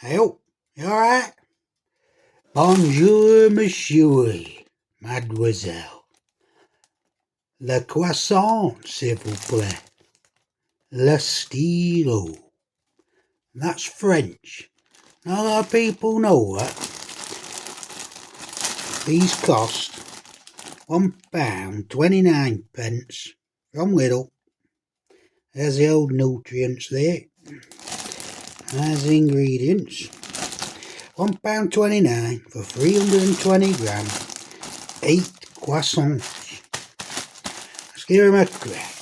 Hey, oh, you alright? Bonjour, monsieur, mademoiselle. Le croissant, s'il vous plaît. Le stylo. That's French. Not a lot of people know that. These cost £1.29 from Lidl. There's the old nutrients there. There's the ingredients. £1.29 for 320 gram. 8 croissants. Let's give them a crack.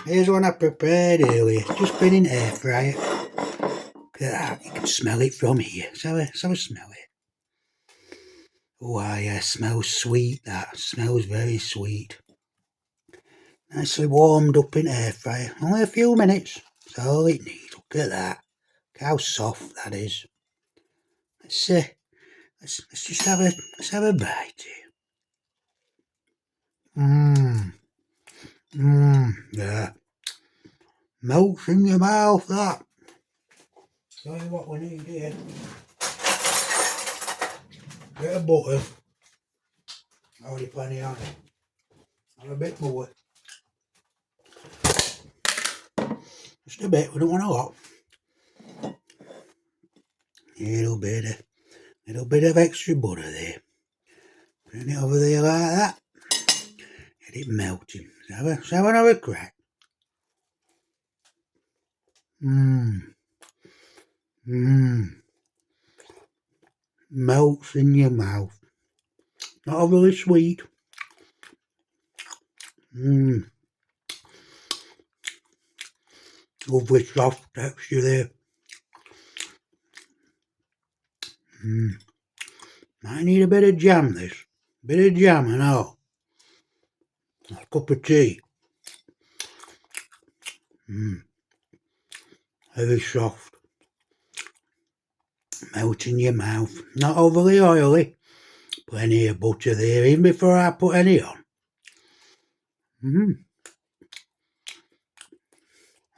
Here's one I prepared earlier. Just been in air fryer. Look at that. You can smell it from here. So smell it. Oh yeah, smells sweet. That smells very sweet. Nicely warmed up in air fryer. Only a few minutes. That's all it needs. Look at that. Look how soft that is. Let's just have a bite here. Yeah. Melts in your mouth, that. Tell you what we need here. Bit of butter. Already plenty on it. Have a bit more. Just a bit, we don't want a lot. A little bit of extra butter there. Put it over there like that. Get it melting. Let's have another crack. Melts in your mouth. Not overly sweet. Lovely soft texture there. Might need a bit of jam, this. Bit of jam and all. A cup of tea. Very soft. Melt in your mouth. Not overly oily. Plenty of butter there, even before I put any on.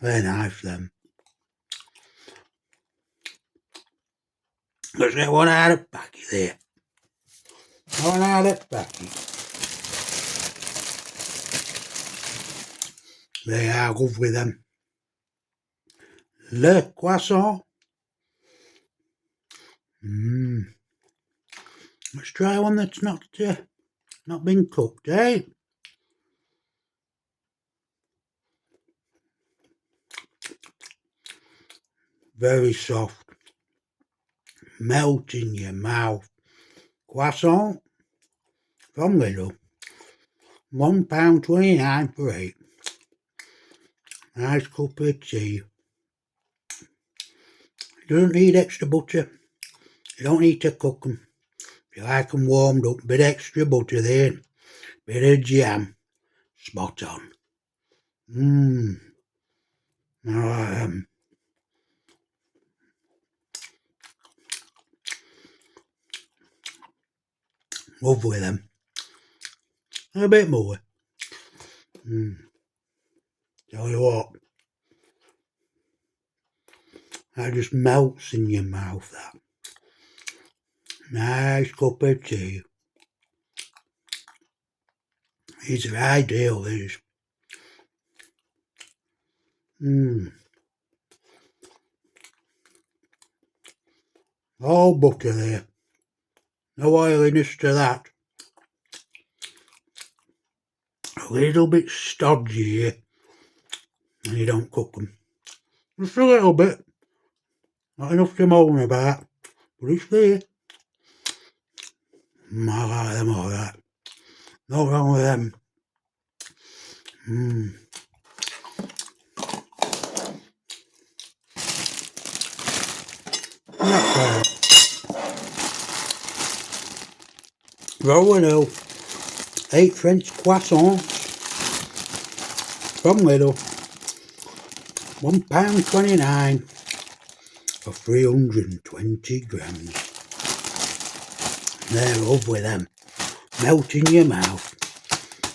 Very nice, them. Let's get one out of the packet there. One out of the packet. They are lovely, them. Le croissant. Let's try one that's not been cooked, eh? Very soft. Melt in your mouth. Croissant from Lidl. £1.29 for 8. Nice cup of tea. Doesn't need extra butter. You don't need to cook them. If you like them warmed up, bit extra butter there. Bit of jam. Spot on. Lovely, them. A bit more. Tell you what. That just melts in your mouth, that. Nice cup of tea. These are ideal, these. All butter there. No oiliness to that. A little bit stodgy here. And you don't cook them. Just a little bit. Not enough to moan about. But it's there. I like them all that. No wrong with them. Not bad. Rolling out 8 French croissants from Lidl. £1.29 for 320 grams. They're lovely, them. Melt in your mouth.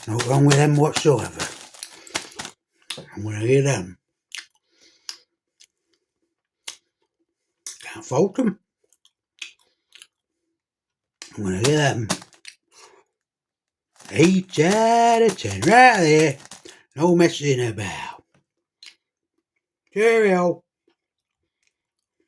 No wrong with them whatsoever. I'm going to eat them. Can't fault them. I'm going to give them 8 out of 10. Right there. No messing about. Cheerio.